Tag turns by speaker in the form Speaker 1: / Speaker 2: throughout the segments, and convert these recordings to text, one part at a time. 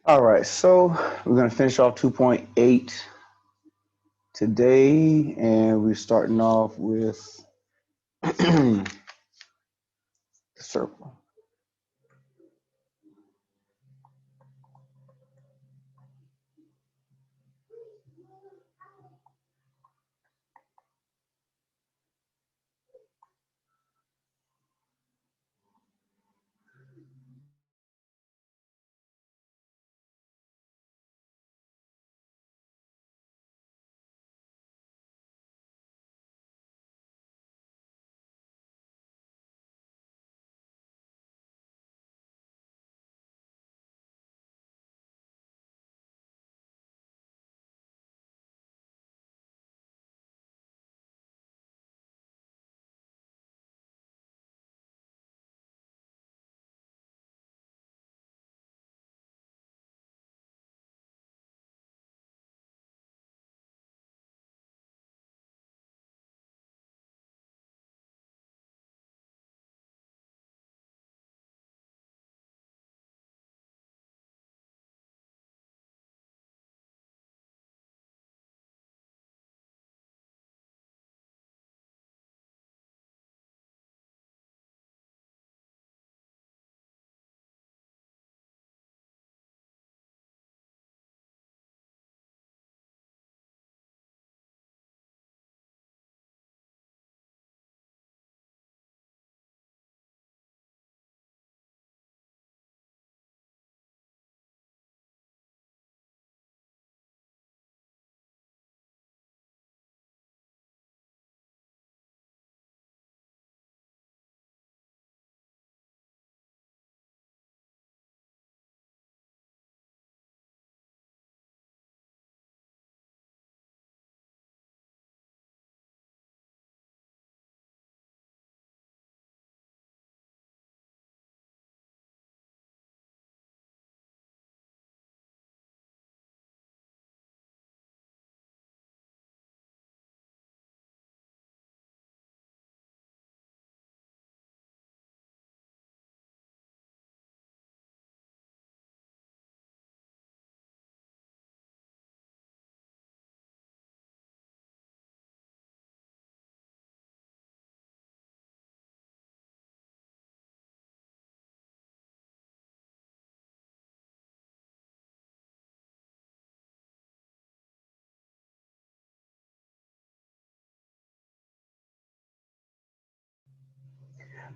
Speaker 1: All right, so we're going to finish off 2.8 today, and we're starting off with the circle.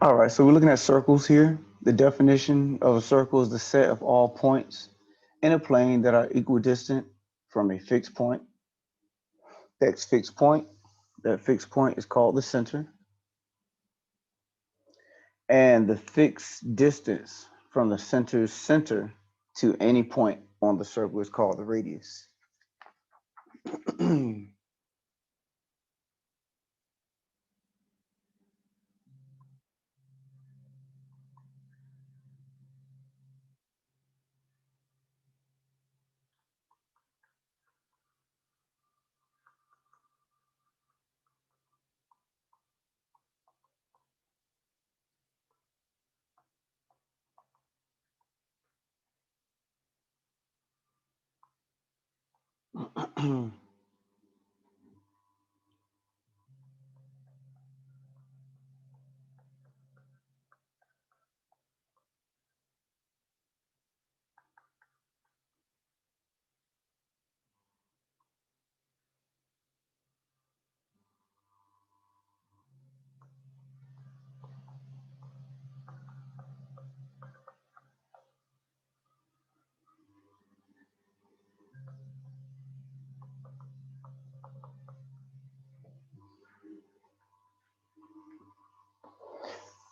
Speaker 1: All right, so we're looking at circles here. The definition of a circle is the set of all points in a plane that are equidistant from a fixed point. That fixed point is called the center, and the fixed distance from the center's center to any point on the circle is called the radius.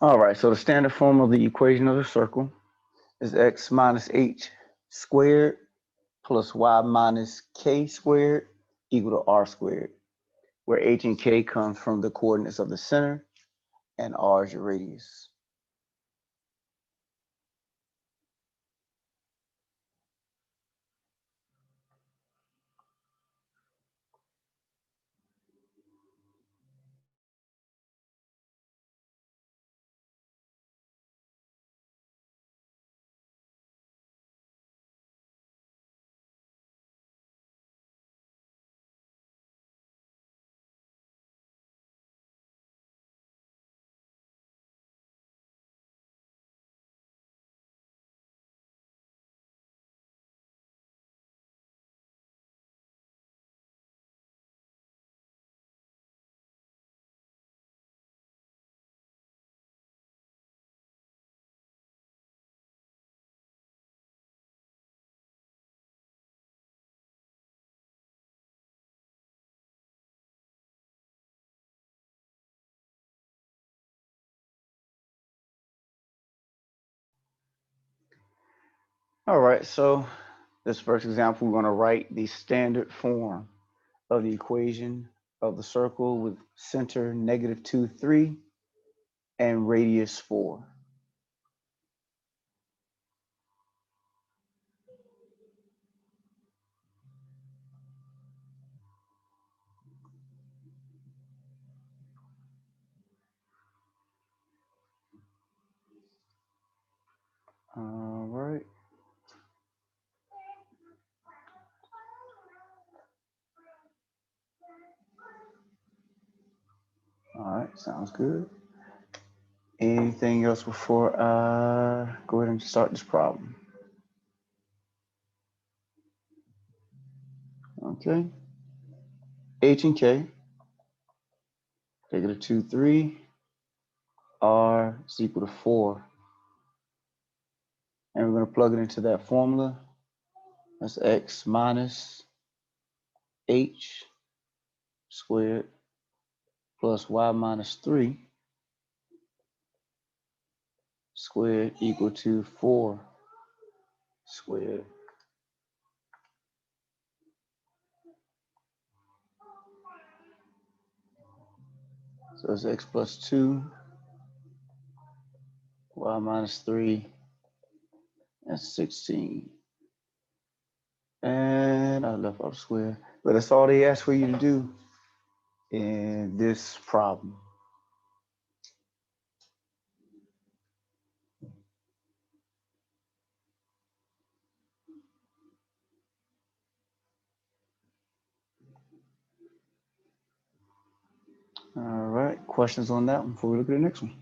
Speaker 1: All right, so the standard form of the equation of the circle is x minus h squared plus y minus k squared equal to r squared, where h and k comes from the coordinates of the center and r is your radius. All right, so this first example, we're going to write the standard form of the equation of the circle with center -2, 3 and radius 4. All right. All right, sounds good. Anything else before I go ahead and start this problem? Okay. H and K, -2, 3, R is equal to 4. And we're going to plug it into that formula. That's x minus h squared plus y minus 3 squared equal to 4 squared. So it's x plus 2, y minus 3, that's 16. And I left out a square. But that's all they ask for you to do in this problem. All right, questions on that one before we look at the next one?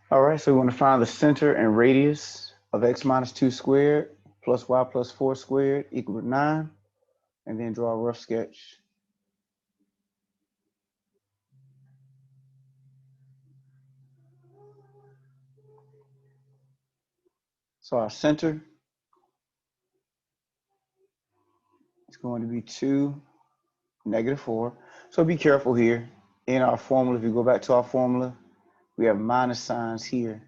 Speaker 1: All right, so we want to find the center and radius of x minus 2 squared plus y plus 4 squared equal to 9, and then draw a rough sketch. So our center is going to be 2, -4. So be careful here. In our formula, if you go back to our formula, we have minus signs here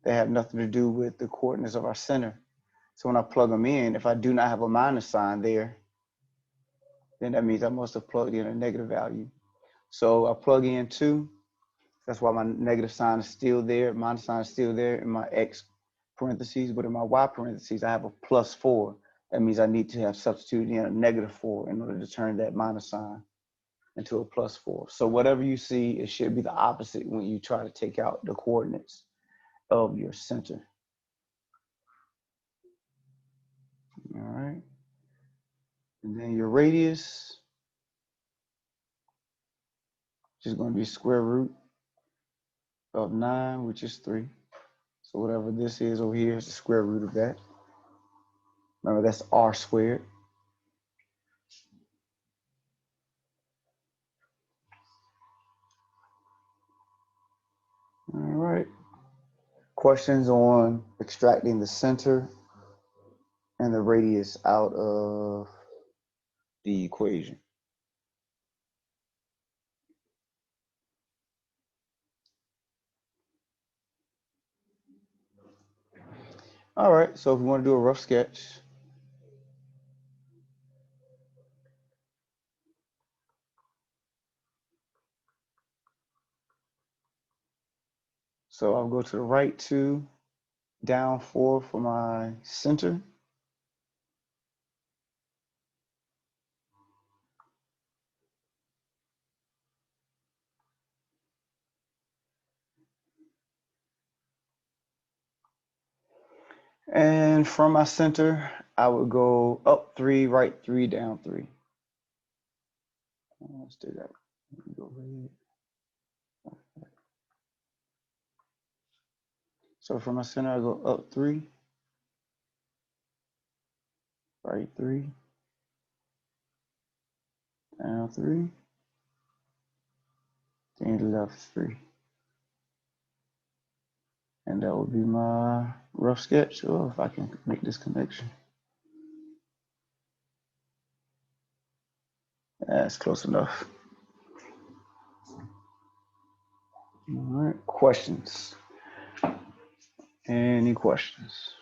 Speaker 1: that have nothing to do with the coordinates of our center. So when I plug them in, if I do not have a minus sign there, then that means I must have plugged in a negative value. So I plug in 2. That's why my negative sign is still there. Minus sign is still there in my x parentheses, but in my y parentheses, I have a plus 4. That means I need to have substituted in a -4 in order to turn that minus sign into a plus 4. So whatever you see, it should be the opposite when you try to take out the coordinates of your center. All right. And then your radius is going to be square root of 9, which is 3. So whatever this is over here is the square root of that. Remember, that's r squared. All right. Questions on extracting the center and the radius out of the equation? All right, so if we want to do a rough sketch, So I'll go to the right 2, down 4 for my center. And from my center, I would go up 3, right 3, down 3. Let's do that. Go red. So from my center, I go up 3, right 3, down 3, then left 3. And that would be my rough sketch, or if I can make this connection. That's close enough. All right, questions? Any questions?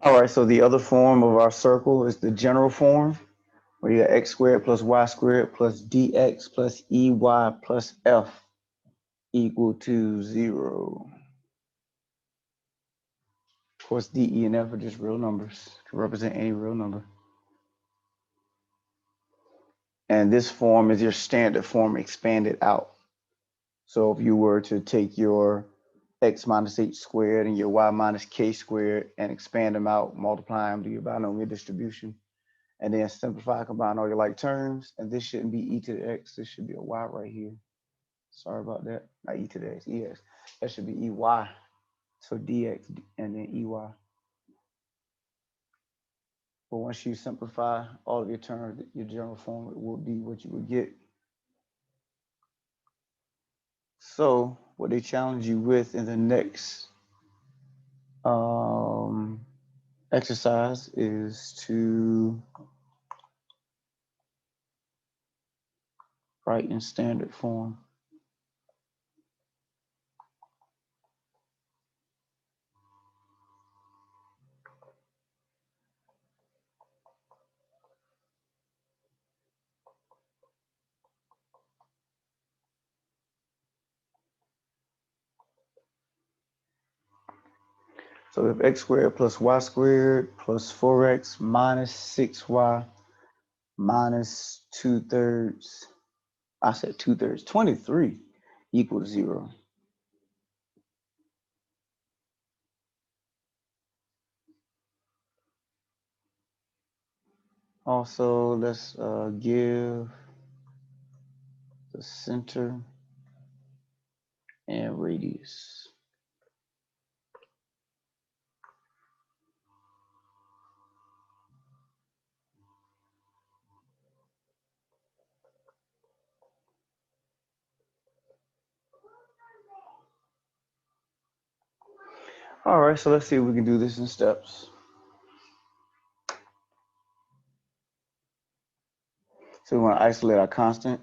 Speaker 1: All right, so the other form of our circle is the general form, where you got x squared plus y squared plus dx plus ey plus f equal to 0. Of course, d, e, and f are just real numbers, can represent any real number. And this form is your standard form expanded out. So if you were to take your x minus h squared and your y minus k squared and expand them out, multiply them, do your binomial distribution, and then simplify, combine all your like terms, and this shouldn't be e to the x, this should be a y right here. Sorry about that, not e to the x, ex. That should be ey, so dx and then ey. But once you simplify all of your terms, your general form will be what you would get. So what they challenge you with in the next exercise is to write in standard form. So if x squared plus y squared plus 4x minus 6y minus 2/3, I said 2/3, 23 equals 0. Also, let's give the center and radius. All right, so let's see if we can do this in steps. So we want to isolate our constant.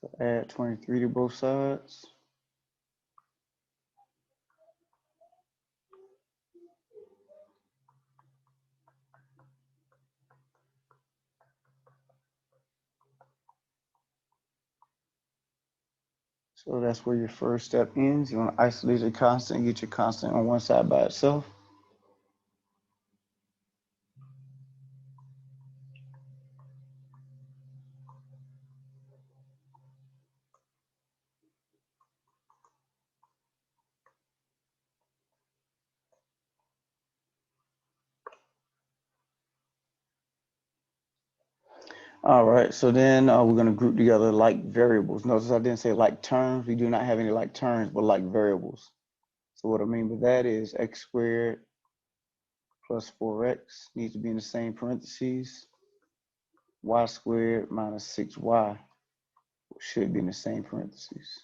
Speaker 1: So add 23 to both sides. So that's where your first step ends. You want to isolate your constant, get your constant on one side by itself. All right, so then we're going to group together like variables. Notice I didn't say like terms. We do not have any like terms, but like variables. So what I mean by that is x squared plus 4x needs to be in the same parentheses. Y squared minus 6y should be in the same parentheses.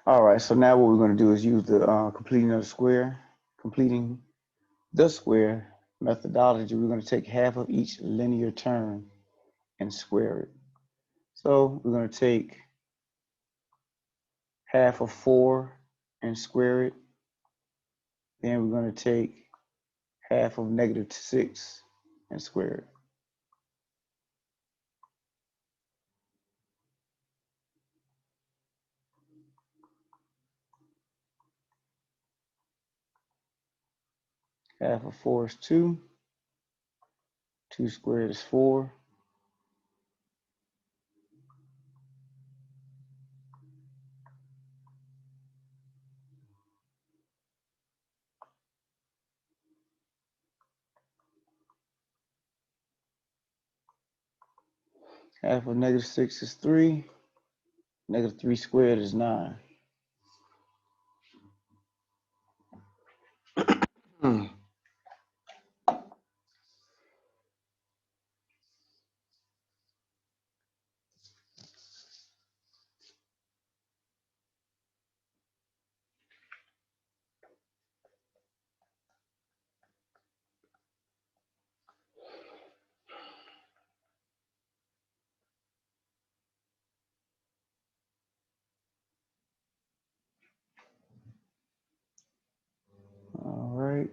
Speaker 1: All right, so now what we're going to do is use the completing of the square, completing the square methodology. We're going to take half of each linear term and square it. So we're going to take half of 4 and square it. Then we're going to take half of negative 6 and square it. Half of 4 is 2. 2 squared is 4. Half of negative 6 is 3. Negative 3 squared is 9. All right.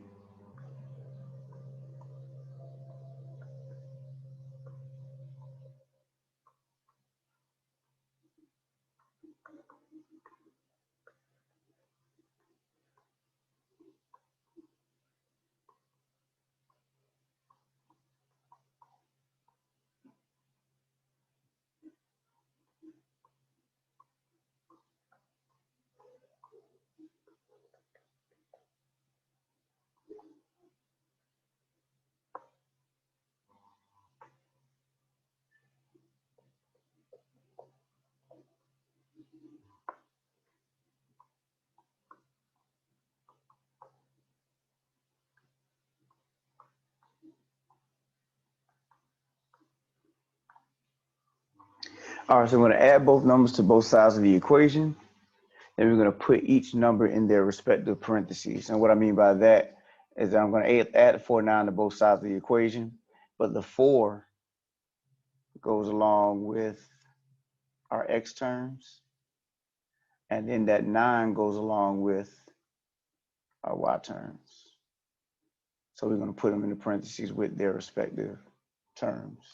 Speaker 1: All right, so we're going to add both numbers to both sides of the equation. Then we're going to put each number in their respective parentheses. And what I mean by that is that I'm going to add 49 to both sides of the equation, but the 4 goes along with our x terms, and then that 9 goes along with our y terms. So we're going to put them in the parentheses with their respective terms.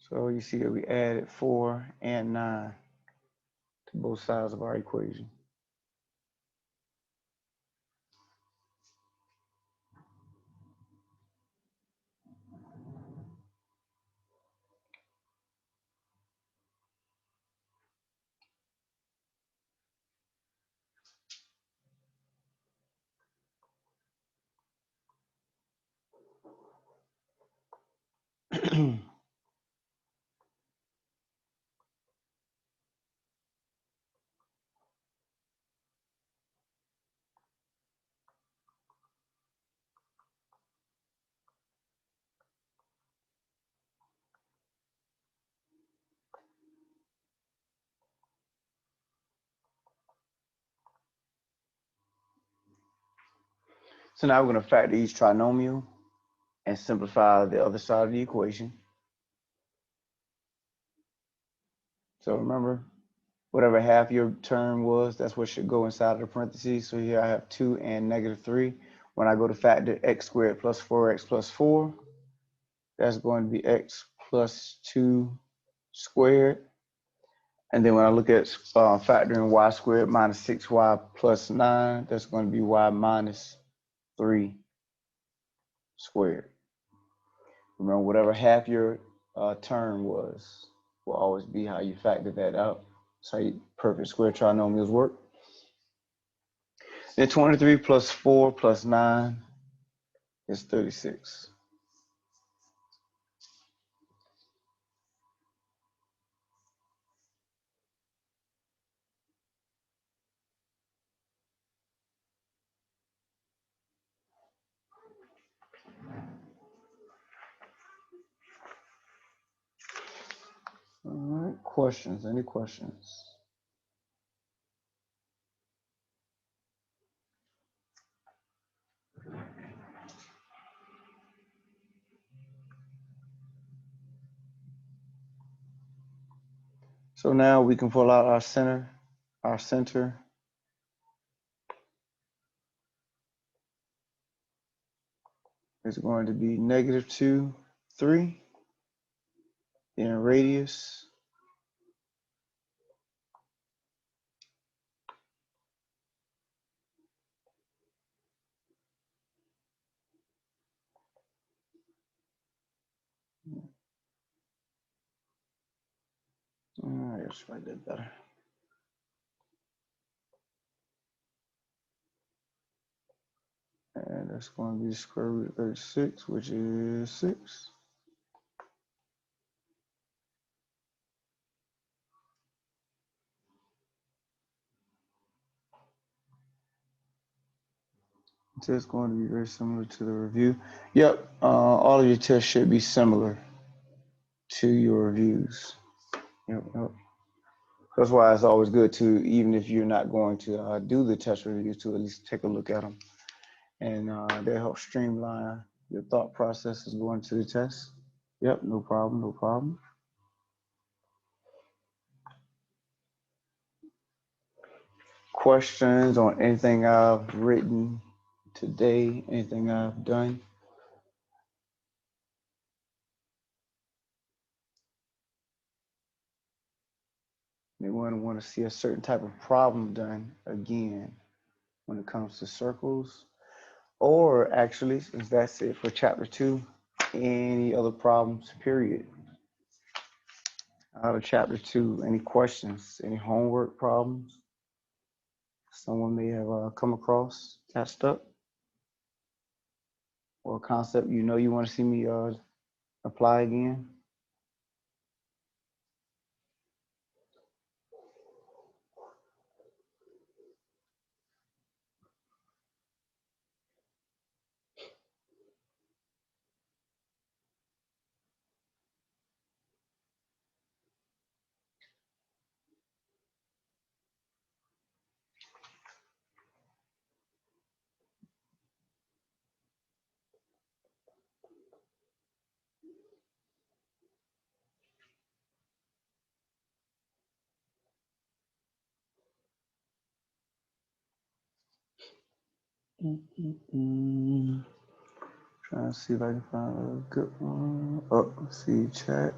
Speaker 1: So you see that we added 4 and 9 to both sides of our equation. So now we're going to factor each trinomial and simplify the other side of the equation. So remember, whatever half your term was, that's what should go inside of the parentheses. So here I have 2 and -3. When I go to factor x squared plus 4x plus 4, that's going to be x plus 2 squared. And then when I look at factoring y squared minus 6y plus 9, that's going to be y minus 3 squared. Remember, whatever half your term was will always be how you factor that out. That's how perfect square trinomials work. Then 23 plus 4 plus 9 is 36. All right, questions? Any questions? So now we can pull out our center. Our center is going to be -2, 3. Then radius let's write that better. And that's going to be square root of 36, which is 6. So it's going to be very similar to the review. Yep, all of your tests should be similar to your reviews. Yep. That's why it's always good to, even if you're not going to do the test reviews, to at least take a look at them. And they help streamline your thought processes going to the test. Yep, no problem, no problem. Questions on anything I've written today, anything I've done? Anyone want to see a certain type of problem done again when it comes to circles? Or actually, since that's it for chapter 2, any other problems, period? Out of chapter 2, any questions, any homework problems someone may have come across, catched up? or concept you know you want to see me apply again? Trying to see if I can find a good one. Oh, see chat.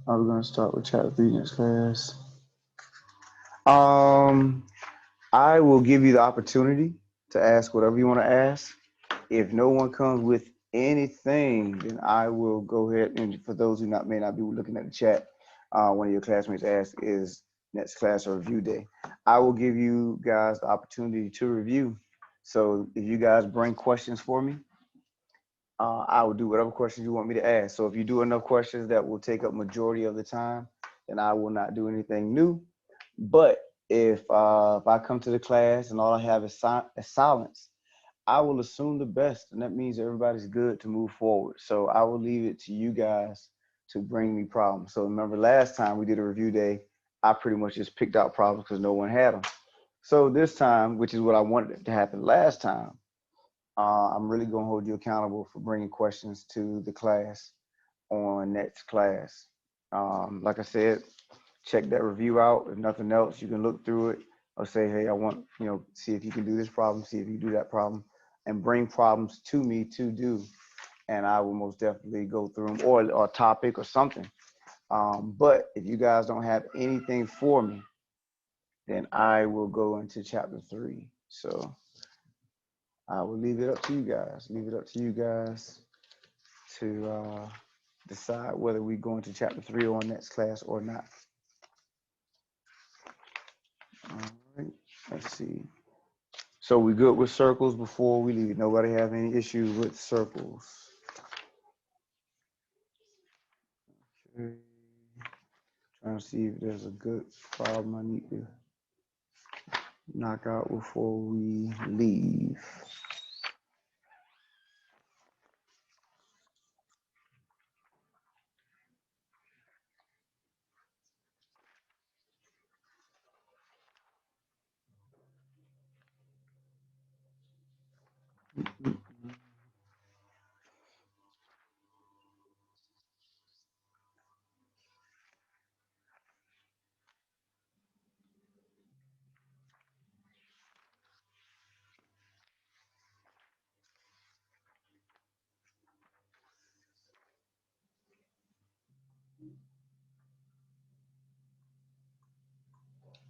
Speaker 1: We're gonna start with chapter 3 next class. I will give you the opportunity to ask whatever you want to ask. If no one comes with anything, then I will go ahead and for those who may not be looking at the chat, one of your classmates asked is next class or review day. I will give you guys the opportunity to review. So if you guys bring questions for me, I will do whatever questions you want me to ask. So if you do enough questions that will take up majority of the time, then I will not do anything new. But if I come to the class and all I have is silence, I will assume the best, and that means everybody's good to move forward. So I will leave it to you guys to bring me problems. So remember last time we did a review day, I pretty much just picked out problems because no one had them. So this time, which is what I wanted to happen last time, I'm really going to hold you accountable for bringing questions to the class on next class. Like I said, check that review out. If nothing else, you can look through it or say, hey, I want, see if you can do this problem, see if you do that problem, and bring problems to me to do. And I will most definitely go through them or a topic or something. But if you guys don't have anything for me, then I will go into chapter 3. So I will leave it up to you guys. Leave it up to you guys to decide whether we go into chapter 3 on next class or not. All right, let's see. So we good with circles before we leave? Nobody have any issues with circles? Okay. Trying to see if there's a good problem I need to knock out before we leave.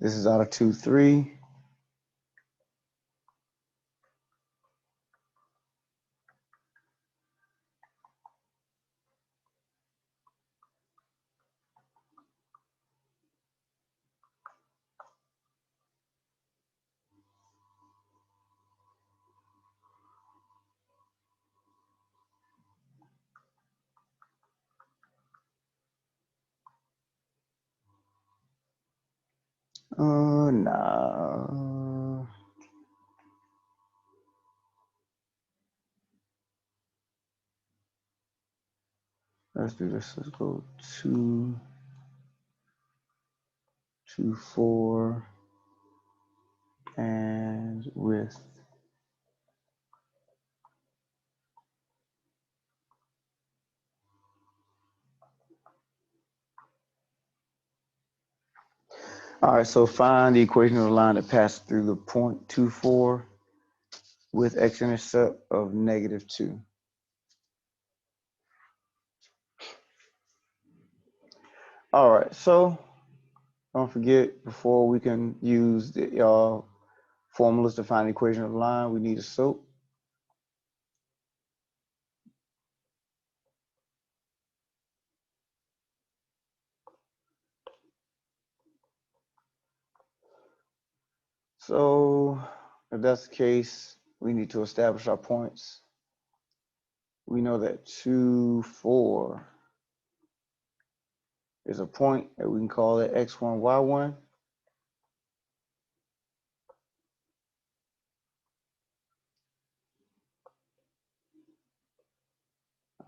Speaker 1: This is out of 2-3. Nah. Let's do this. Let's go 2, 2, 4, and with. All right, so find the equation of the line that passes through the point 2,4 with x-intercept of -2. All right, so don't forget, before we can use the formulas to find the equation of the line, we need a slope. So if that's the case, we need to establish our points. we know that 2, 4 is a point, and we can call it x1, y1.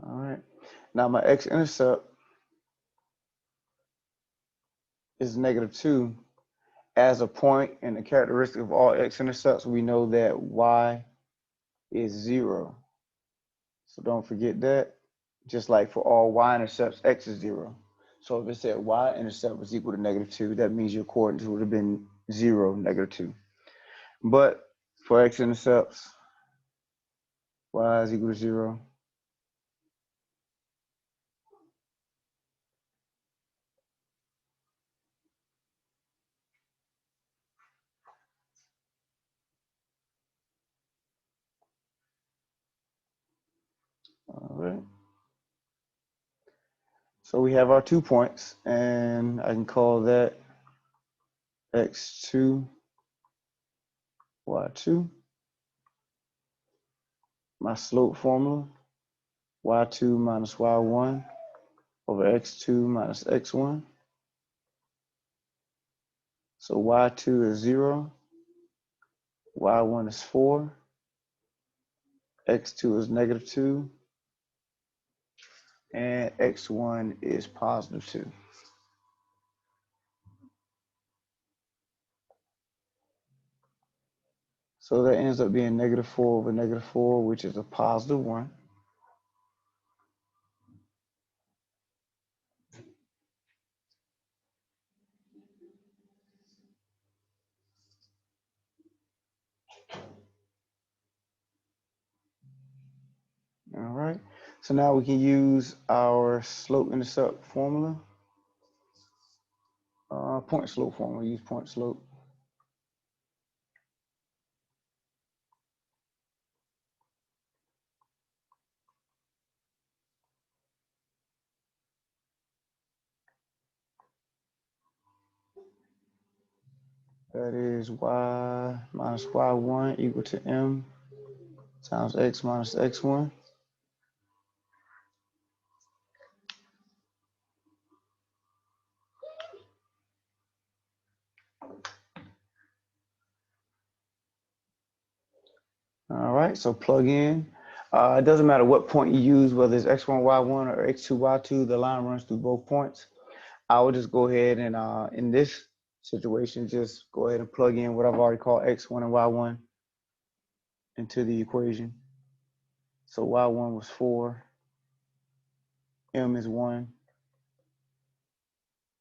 Speaker 1: All right. Now my x-intercept is -2. As a point and the characteristic of all x-intercepts, we know that y is 0. So don't forget that. Just like for all y-intercepts, x is 0. So if it said y-intercept was equal to -2, that means your coordinates would have been 0, -2. But for x-intercepts, y is equal to 0. All right. So we have our 2 points, and I can call that x2, y2. My slope formula, y2 minus y1 over x2 minus x1. So y2 is 0, y1 is 4, x2 is -2, and x1 is +2. So that ends up being -4 over -4, which is a +1. All right. So now we can use our slope-intercept formula, point slope formula. Use point slope. That is y minus y1 equal to m times x minus x1. All right, so plug in. It doesn't matter what point you use, whether it's x1, y1 or x2, y2, the line runs through both points. I would just go ahead and, in this situation, just go ahead and plug in what I've already called x1 and y1 into the equation. So y1 was 4, m is 1,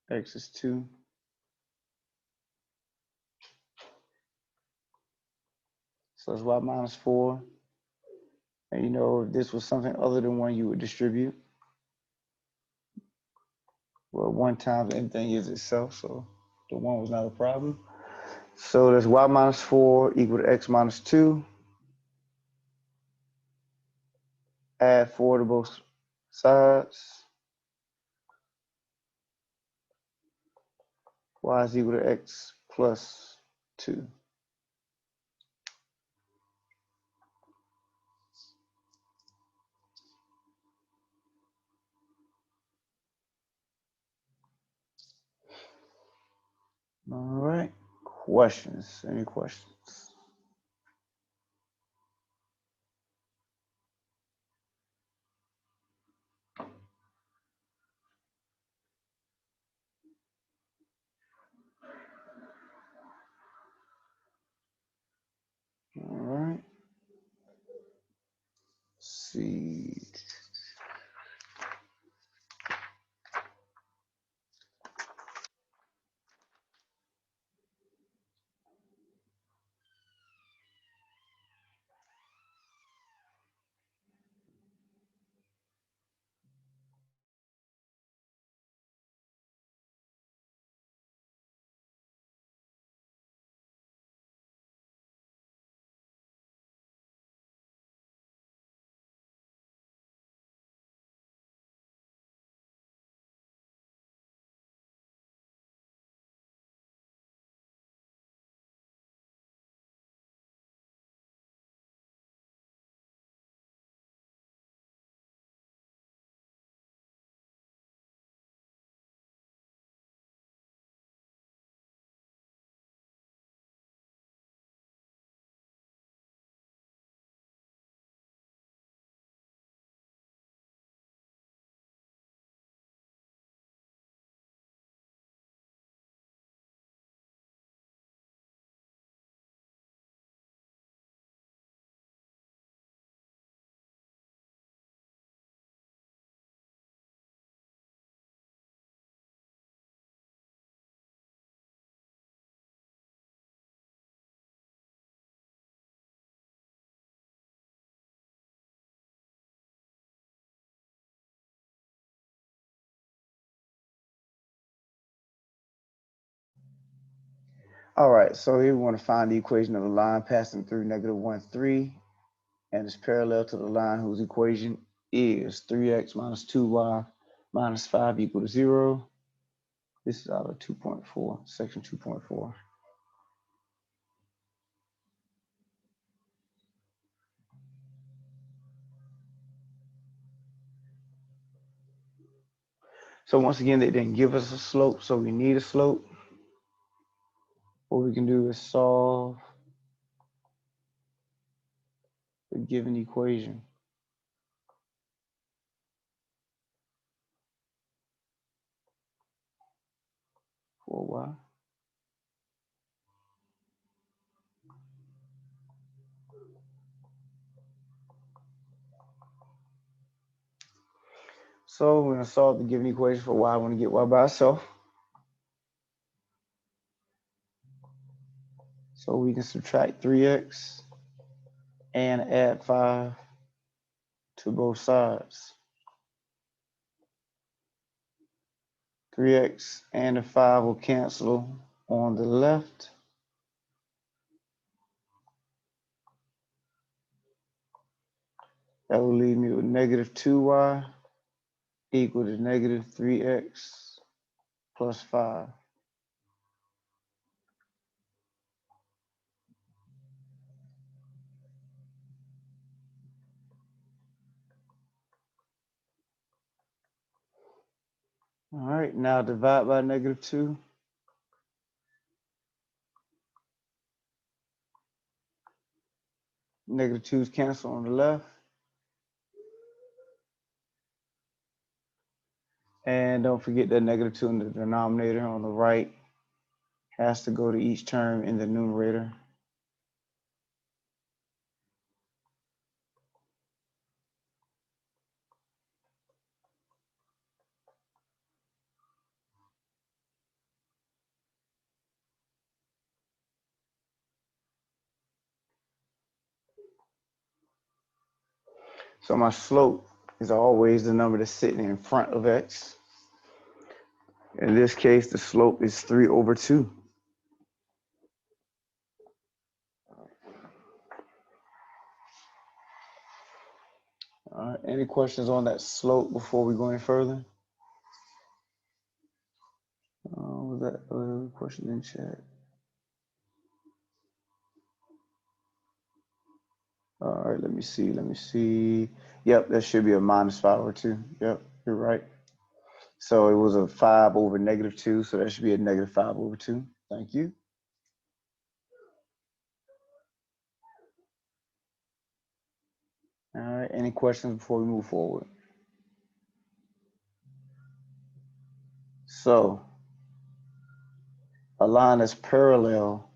Speaker 1: x is 2. So it's y minus 4. And you know, if this was something other than 1, you would distribute. Well, 1 times anything is itself, so the 1 was not a problem. So that's y minus 4 equal to x minus 2. Add 4 to both sides. Y is equal to x plus 2. All right. Questions? Any questions? All right. Let's see. All right, so here we want to find the equation of a line passing through -1, 3, and it's parallel to the line whose equation is 3x minus 2y minus 5 equal to 0. This is out of 2.4, section 2.4. So once again, they didn't give us a slope, so we need a slope. What we can do is solve the given equation for y. So we're going to solve the given equation for y. I want to get y by itself. So we can subtract 3x and add 5 to both sides. 3x and the 5 will cancel on the left. That will leave me with negative 2y equal to negative 3x plus 5. All right, now divide by negative 2. Negative 2's cancel on the left. And don't forget that negative 2 in the denominator on the right has to go to each term in the numerator. So my slope is always the number that's sitting in front of x. In this case, the slope is 3/2. All right, any questions on that slope before we go any further? Was that question in chat? All right, let me see. Yep, that should be a -5/2. Yep, you're right. So it was a 5 over -2, so that should be a -5/2. Thank you. All right, any questions before we move forward? So a line that's parallel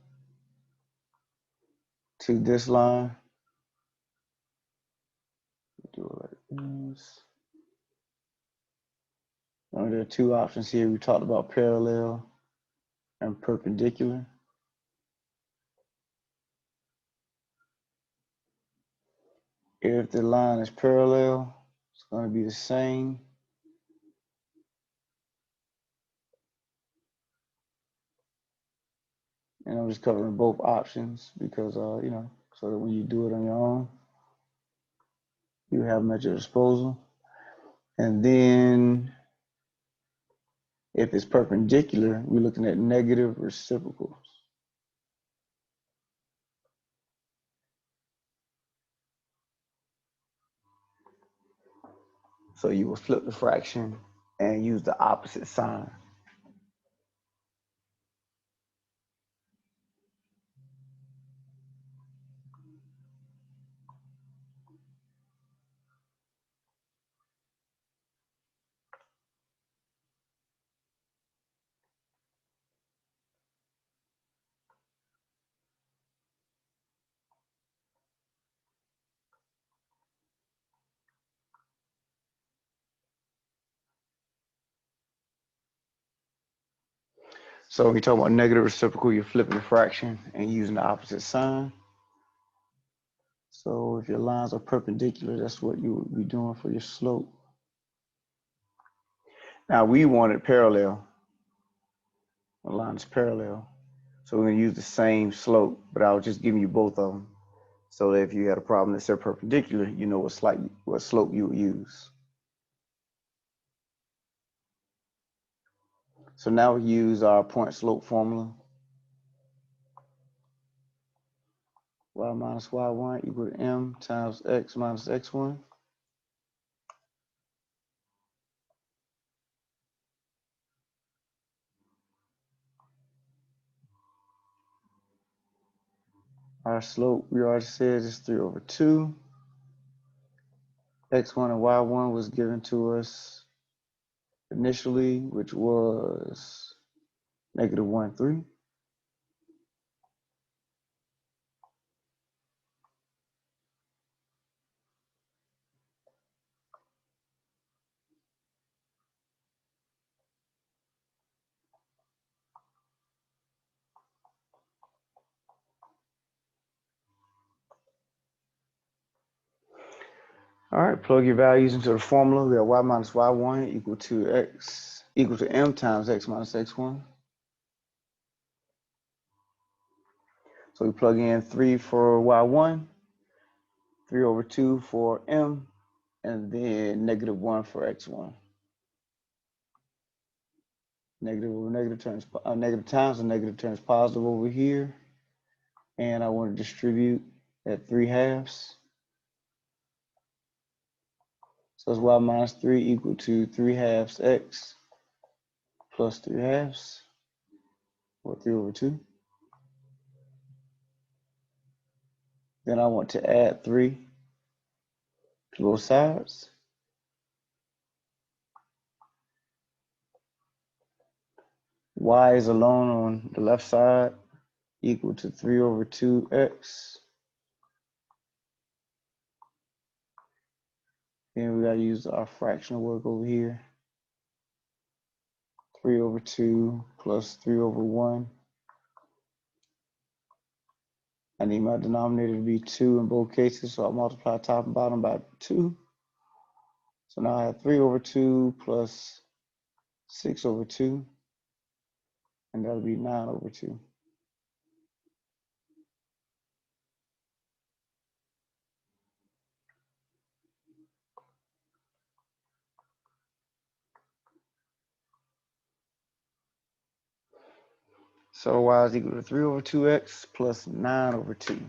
Speaker 1: to this line, do it like this. There are two options here. We talked about parallel and perpendicular. If the line is parallel, it's going to be the same. And I'm just covering both options because, so that when you do it on your own, you have them at your disposal. And then if it's perpendicular, we're looking at negative reciprocals. So you will flip the fraction and use the opposite sign. So when you talk about negative reciprocal, you're flipping the fraction and using the opposite sign. So if your lines are perpendicular, that's what you would be doing for your slope. Now we want it parallel. The line is parallel. So we're going to use the same slope, but I was just giving you both of them. So that if you had a problem that's they're perpendicular, you know what slope you would use. So now we use our point slope formula. Y minus y1 equal to m times x minus x1. Our slope, we already said, is 3 over 2. X1 and Y1 was given to us initially, which was -1, 3. All right, plug your values into the formula. We have y minus y1 equal to m times x minus x1. So we plug in 3 for y1, 3 over 2 for m, and then -1 for x1. Negative over negative turns negative times, and negative turns positive over here. And I want to distribute at 3/2. So it's y minus 3 equal to 3/2 x plus 3/2, or 3 over 2. Then I want to add 3 to both sides. Y is alone on the left side, equal to 3 over 2x. Then we got to use our fractional work over here. 3 over 2 plus 3 over 1. I need my denominator to be 2 in both cases, so I multiply top and bottom by 2. So now I have 3 over 2 plus 6 over 2, and that'll be 9 over 2. So y is equal to 3 over 2x plus 9 over 2.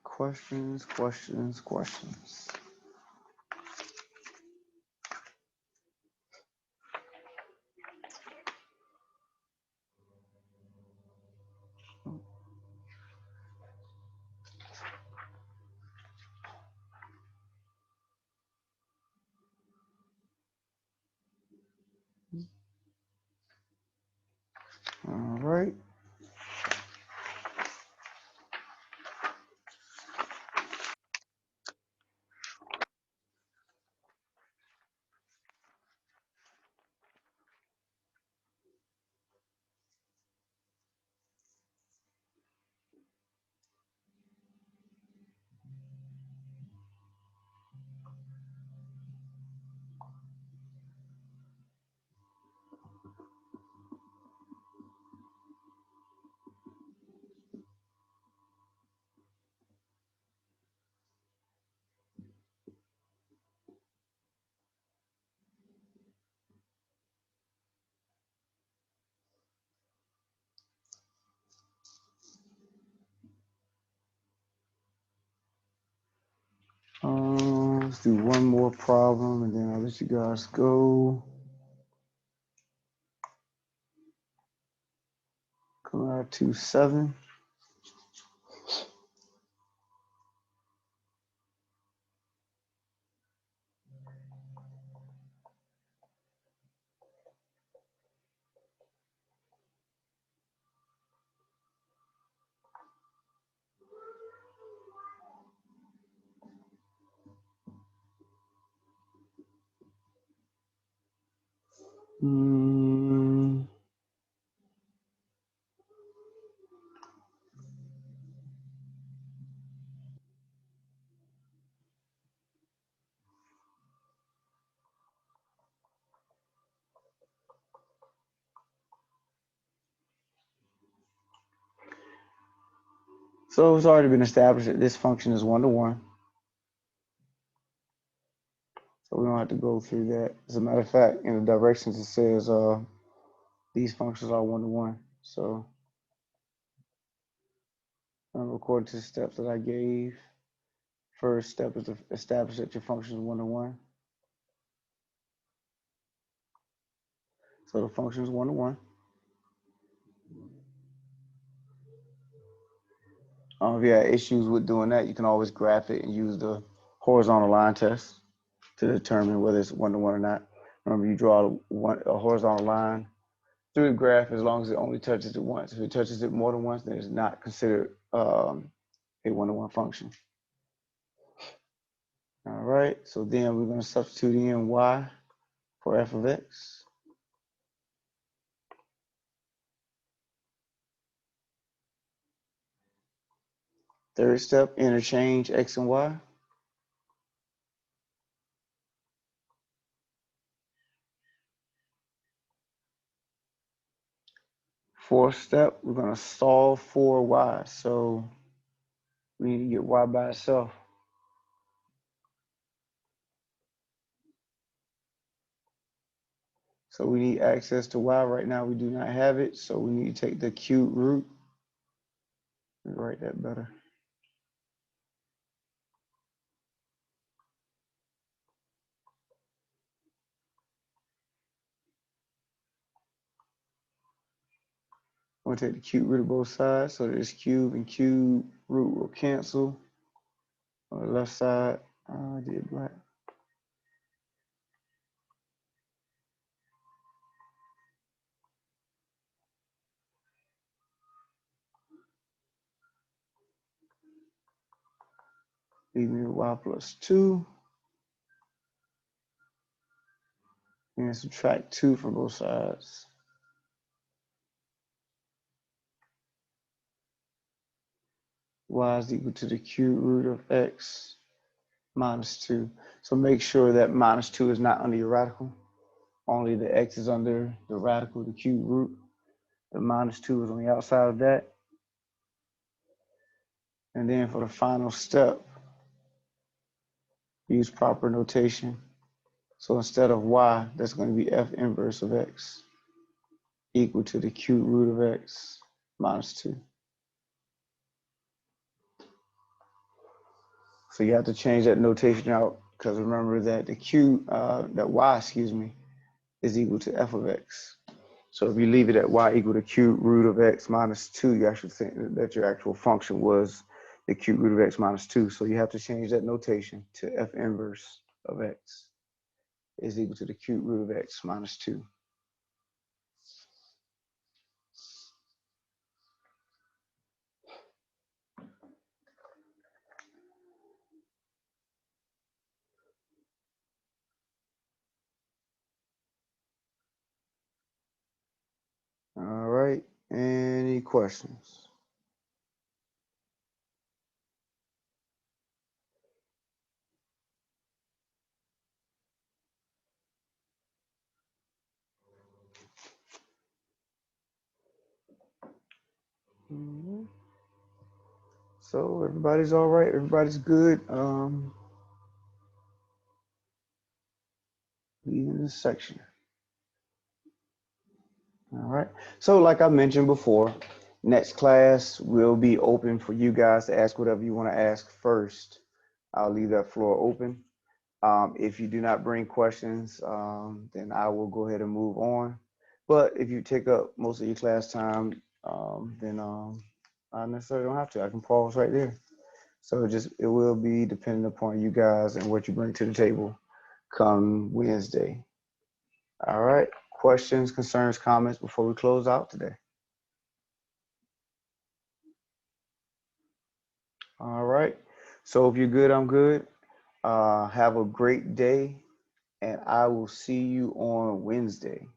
Speaker 1: Questions. All right. Let's do one more problem, and then I'll let you guys go. Come out to 7. So it's already been established that this function is 1-to-1. So we don't have to go through that. As a matter of fact, in the directions it says these functions are 1-to-1. So according to the steps that I gave, first step is to establish that your function is 1-to-1. So the function is 1-to-1. If you have issues with doing that, you can always graph it and use the horizontal line test to determine whether it's 1-to-1 or not. Remember, you draw a horizontal line through the graph as long as it only touches it once. If it touches it more than once, then it's not considered a 1-to-1 function. All right, so then we're going to substitute in y for f of x. Third step, interchange x and y. Fourth step, we're going to solve for y. So we need to get y by itself. So we need access to y. Right now we do not have it, so we need to take the cube root. Let me write that better. I'm going to take the cube root of both sides, so this cube and cube root will cancel. On the left side, I did black. Leave me with y plus 2. And subtract 2 from both sides. Y is equal to the cube root of x minus 2. So make sure that minus 2 is not under your radical. Only the x is under the radical, the cube root. The minus 2 is on the outside of that. And then for the final step, use proper notation. So instead of y, that's going to be f inverse of x equal to the cube root of x minus 2. So you have to change that notation out because remember that that y, is equal to f of x. So if you leave it at y equal to cube root of x minus 2, you actually think that your actual function was the cube root of x minus 2. So you have to change that notation to f inverse of x is equal to the cube root of x minus 2. All right, any questions? Mm-hmm. So everybody's all right, everybody's good. Leaving this section. All right. So like I mentioned before, next class will be open for you guys to ask whatever you want to ask first. I'll leave that floor open. If you do not bring questions, then I will go ahead and move on. But if you take up most of your class time, then I necessarily don't have to. I can pause right there. So it will be dependent upon you guys and what you bring to the table come Wednesday. All right. Questions, concerns, comments before we close out today? All right. So if you're good, I'm good. Have a great day, and I will see you on Wednesday.